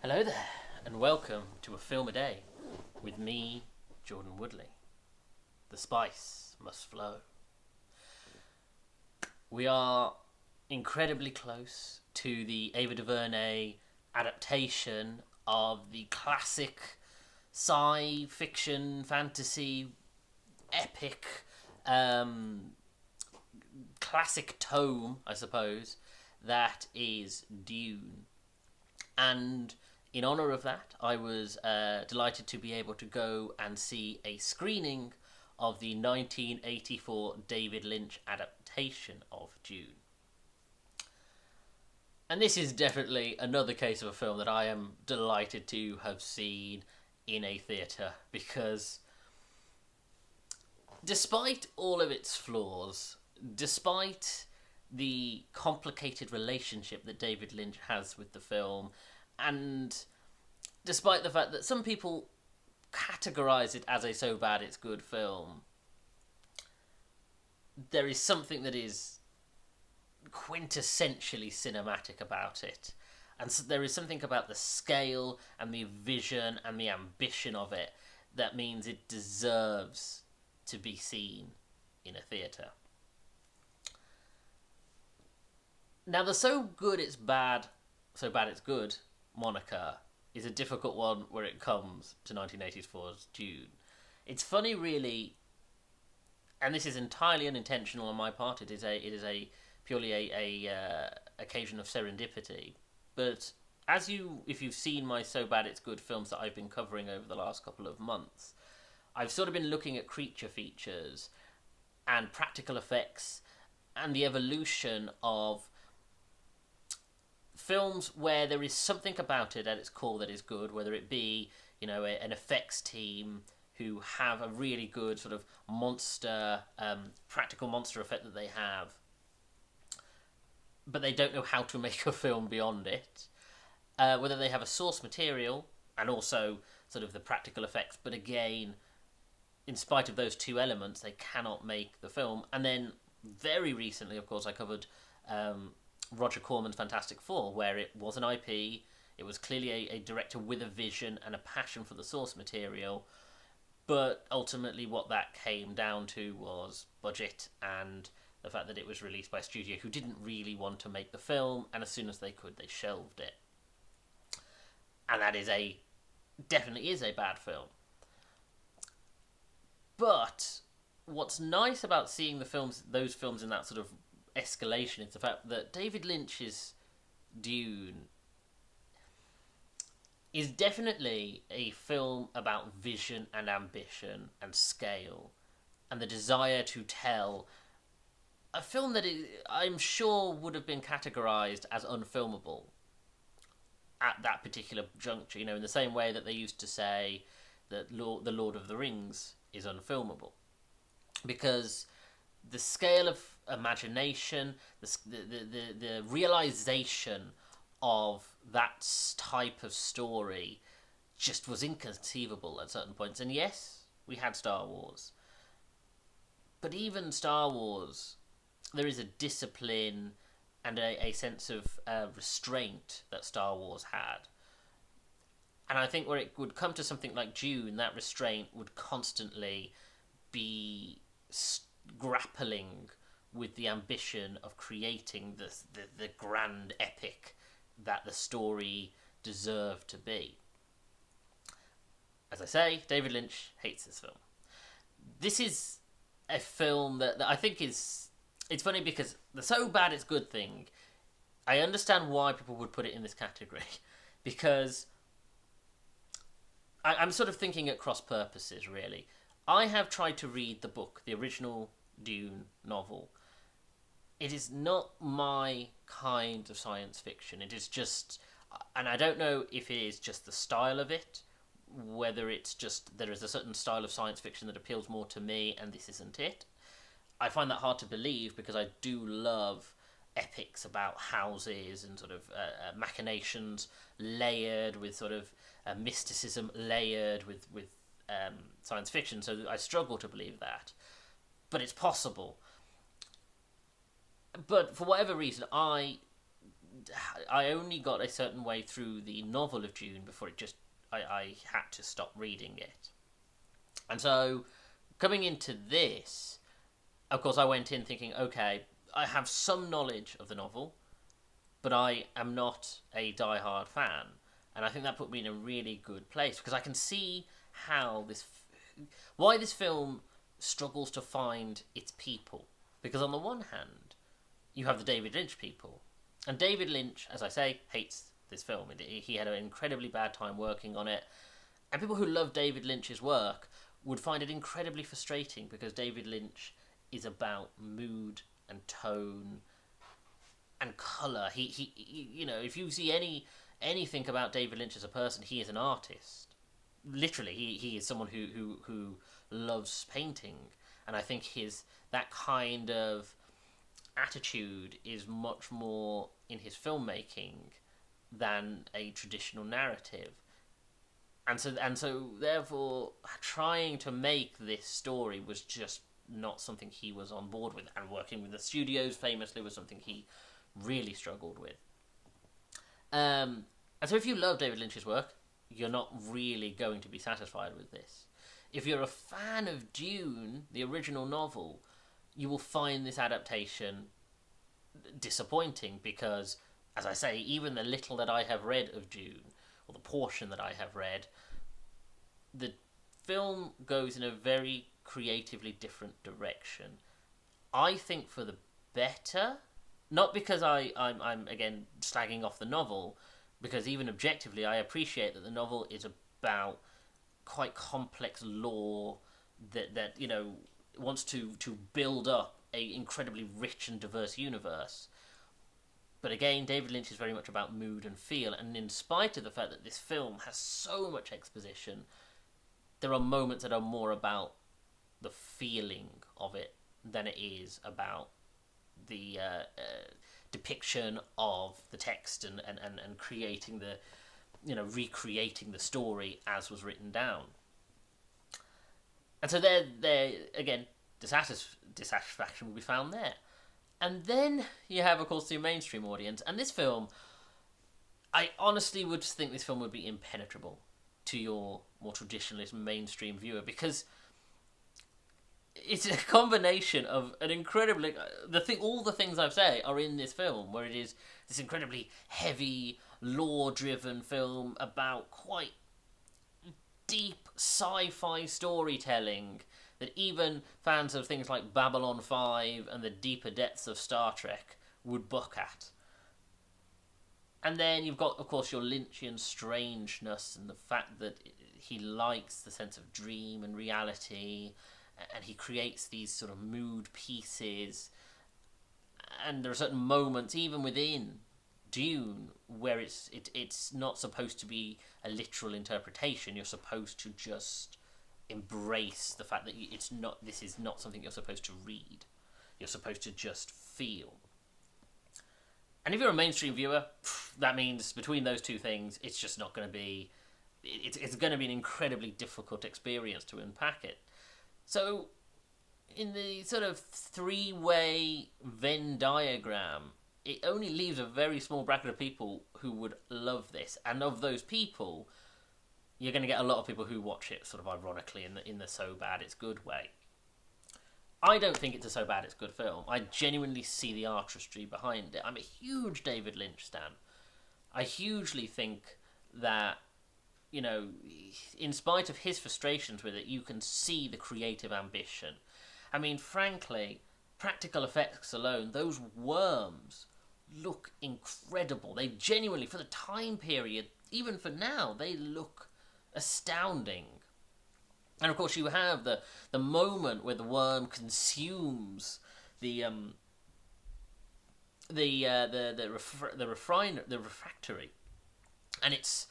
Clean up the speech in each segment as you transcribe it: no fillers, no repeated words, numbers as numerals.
Hello there, and welcome to A Film a Day with me, Jordan Woodley. The spice must flow. We are incredibly close to the Ava DuVernay adaptation of the classic sci-fiction, fantasy, epic, classic tome, I suppose, that is Dune. And in honour of that, I was delighted to be able to go and see a screening of the 1984 David Lynch adaptation of Dune. And this is definitely another case of a film that I am delighted to have seen in a theatre, because despite all of its flaws, despite the complicated relationship that David Lynch has with the film, and despite the fact that some people categorise it as a so bad it's good film, there is something that is quintessentially cinematic about it. And so there is something about the scale and the vision and the ambition of it that means it deserves to be seen in a theatre. Now, the so good it's bad, so bad it's good moniker is a difficult one where it comes to 1984's Dune. It's funny, really, and this is entirely unintentional on my part. It is a purely a occasion of serendipity. But if you've seen my so bad it's good films that I've been covering over the last couple of months, I've sort of been looking at creature features and practical effects and the evolution of films where there is something about it at its core that is good, whether it be, an effects team who have a really good sort of practical monster effect that they have, but they don't know how to make a film beyond it. Whether they have a source material and also sort of the practical effects, but again, in spite of those two elements, they cannot make the film. And then very recently, of course, I covered Roger Corman's Fantastic Four, where it was an IP, it was clearly a director with a vision and a passion for the source material, but ultimately what that came down to was budget and the fact that it was released by a studio who didn't really want to make the film, and as soon as they could, they shelved it. And that definitely is a bad film. But what's nice about seeing those films in that sort of escalation is the fact that David Lynch's Dune is definitely a film about vision and ambition and scale and the desire to tell a film that I'm sure would have been categorised as unfilmable at that particular juncture, in the same way that they used to say that The Lord of the Rings is unfilmable. Because the scale of imagination, the realisation of that type of story just was inconceivable at certain points. And yes, we had Star Wars. But even Star Wars, there is a discipline and a sense of restraint that Star Wars had. And I think where it would come to something like Dune, that restraint would constantly be grappling with the ambition of creating the grand epic that the story deserved to be. As I say, David Lynch hates this film. This is a film that I think is... It's funny because the so bad it's good thing, I understand why people would put it in this category. Because I'm sort of thinking at cross purposes, really. I have tried to read the book, the original Dune novel. It is not my kind of science fiction. It is just... And I don't know if it is just the style of it, whether it's just there is a certain style of science fiction that appeals more to me and this isn't it. I find that hard to believe because I do love epics about houses and sort of machinations layered with sort of mysticism layered with science fiction, so I struggle to believe that. But it's possible. But for whatever reason, I I only got a certain way through the novel of Dune before I had to stop reading it. And so, coming into this, of course, I went in thinking, okay, I have some knowledge of the novel, but I am not a die-hard fan. And I think that put me in a really good place, because I can see why this film struggles to find its people. Because on the one hand, you have the David Lynch people. And David Lynch, as I say, hates this film. He had an incredibly bad time working on it. And people who love David Lynch's work would find it incredibly frustrating, because David Lynch is about mood and tone and colour. He if you see anything about David Lynch as a person, he is an artist. Literally, he is someone who loves painting. And I think that kind of attitude is much more in his filmmaking than a traditional narrative. And so therefore, trying to make this story was just not something he was on board with, and working with the studios famously was something he really struggled with. And so if you love David Lynch's work, you're not really going to be satisfied with this. If you're a fan of Dune, the original novel, you will find this adaptation disappointing, because, as I say, even the little that I have read of Dune, or the portion that I have read, the film goes in a very creatively different direction. I think for the better, not because I'm again slagging off the novel, because even objectively I appreciate that the novel is about quite complex lore that wants to build up a incredibly rich and diverse universe. But again, David Lynch is very much about mood and feel, and in spite of the fact that this film has so much exposition, there are moments that are more about the feeling of it than it is about the depiction of the text and creating recreating the story as was written down. And so there again, dissatisfaction will be found there. And then you have, of course, the mainstream audience. And this film, I honestly would think this film would be impenetrable to your more traditionalist mainstream viewer, because it's a combination of an incredibly... all the things I've said are in this film, where it is this incredibly heavy, lore-driven film about quite deep sci-fi storytelling that even fans of things like Babylon 5 and the deeper depths of Star Trek would buck at. And then you've got, of course, your Lynchian strangeness and the fact that he likes the sense of dream and reality, and he creates these sort of mood pieces. And there are certain moments, even within Dune, where it's not supposed to be a literal interpretation. You're supposed to just embrace the fact that this is not something you're supposed to read. You're supposed to just feel. And if you're a mainstream viewer, that means between those two things, it's just not going to be... It's going to be an incredibly difficult experience to unpack it. So, in the sort of three-way Venn diagram, it only leaves a very small bracket of people who would love this. And of those people, you're going to get a lot of people who watch it sort of ironically in the so bad it's good way. I don't think it's a so bad it's good film. I genuinely see the artistry behind it. I'm a huge David Lynch stan. I hugely think that, in spite of his frustrations with it, you can see the creative ambition. I mean, frankly, practical effects alone, those worms look incredible. They genuinely, for the time period, even for now, they look astounding. And of course, you have the moment where the worm consumes the refractory, and it's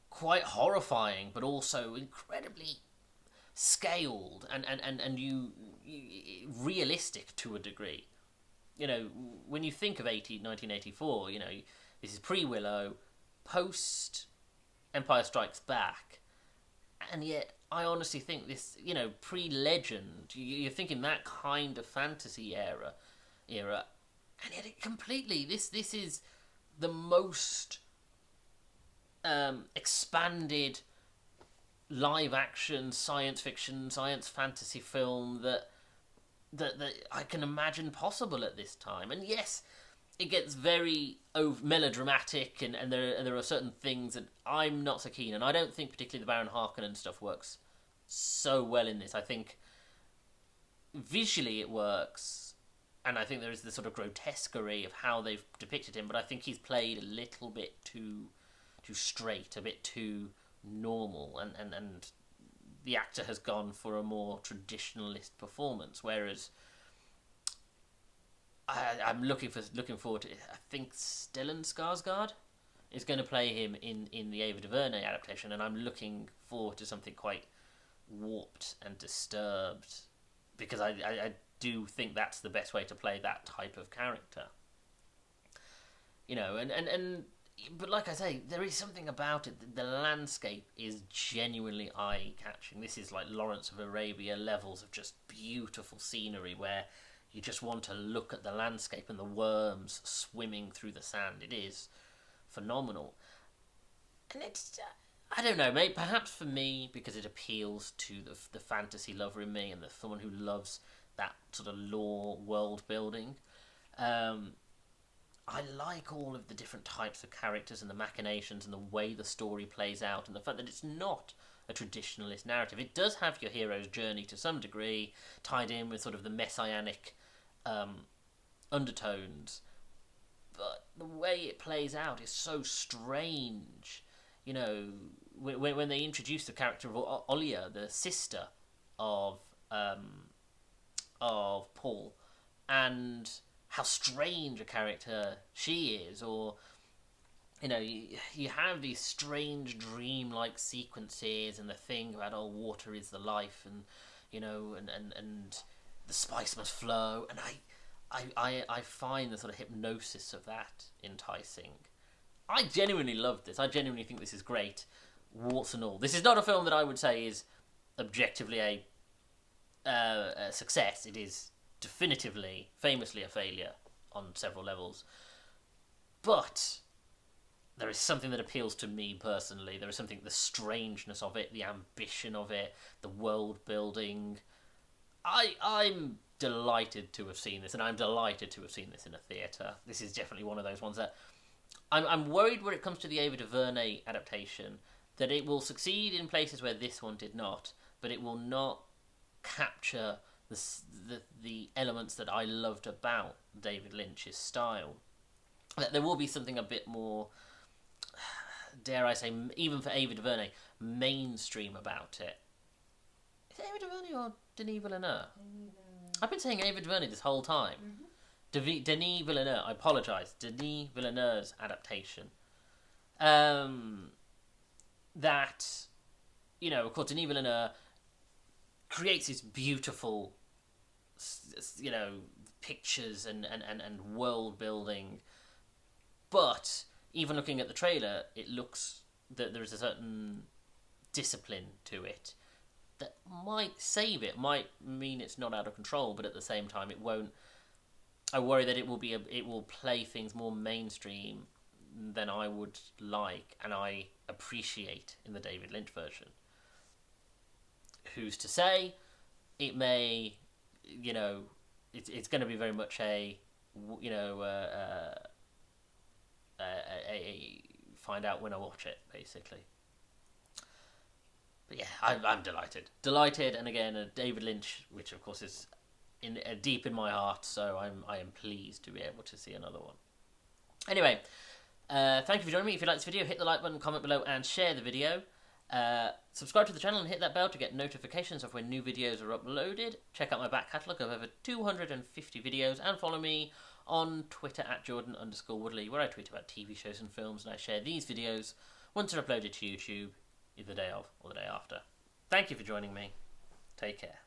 quite horrifying, but also incredibly scaled and you realistic to a degree. When you think of 1984, this is pre-Willow, post Empire Strikes Back, and yet I honestly think this, pre-Legend, you're thinking that kind of fantasy era, and yet it completely, this is the most expanded live action science fiction, science fantasy film that I can imagine possible at this time. And yes, it gets very melodramatic, and there are certain things that I'm not so keen on. I don't think particularly the Baron Harkonnen stuff works so well in this. I think visually it works, and I think there is this sort of grotesquerie of how they've depicted him, but I think he's played a little bit too straight, a bit too normal, and the actor has gone for a more traditionalist performance, whereas I'm looking forward to it. I think Stellan Skarsgård is going to play him in the Ava DuVernay adaptation, and I'm looking forward to something quite warped and disturbed, because I do think that's the best way to play that type of character. You know, and but like I say, there is something about it. The landscape is genuinely eye-catching. This is like Lawrence of Arabia levels of just beautiful scenery where you just want to look at the landscape and the worms swimming through the sand. It is phenomenal. And it's, I don't know, maybe perhaps for me, because it appeals to the fantasy lover in me and someone who loves that sort of lore world building. I like all of the different types of characters and the machinations and the way the story plays out, and the fact that it's not a traditionalist narrative. It does have your hero's journey to some degree, tied in with sort of the messianic undertones, but the way it plays out is so strange. You know, when they introduce the character of Olia, the sister of Paul, and how strange a character she is, or you know, you have these strange dream-like sequences, and the thing about water is the life, and you know, and the spice must flow, and I find the sort of hypnosis of that enticing. I genuinely loved this. I genuinely think this is great, warts and all. This is not a film that I would say is objectively a success. It is definitively, famously a failure on several levels. But there is something that appeals to me personally. There is something, the strangeness of it, the ambition of it, the world building. I'm delighted to have seen this, and I'm delighted to have seen this in a theatre. This is definitely one of those ones that I'm worried when it comes to the Ava DuVernay adaptation that it will succeed in places where this one did not, but it will not capture the elements that I loved about David Lynch's style. That there will be something a bit more, dare I say, even for Ava DuVernay, mainstream about it. Is it Ava DuVernay or Denis Villeneuve? I've been saying Ava DuVernay this whole time. Mm-hmm. Denis Villeneuve, I apologise, Denis Villeneuve's adaptation. That, you know, of course, Denis Villeneuve creates these beautiful, you know, pictures and world building, but even looking at the trailer, it looks that there is a certain discipline to it that might save it, might mean it's not out of control, but at the same time it won't. I worry that it will play things more mainstream than I would like, and I appreciate in the David Lynch version. Who's to say? It may, you know, it's going to be very much a, you know, a find out when I watch it, basically. But yeah, I'm delighted, and again, David Lynch, which of course is deep in my heart, so I am pleased to be able to see another one. Anyway, thank you for joining me. If you like this video, hit the like button, comment below, and share the video. Subscribe to the channel and hit that bell to get notifications of when new videos are uploaded. Check out my back catalogue of over 250 videos, and follow me on Twitter at Jordan_Woodley, where I tweet about TV shows and films, and I share these videos once they're uploaded to YouTube, either the day of or the day after. Thank you for joining me. Take care.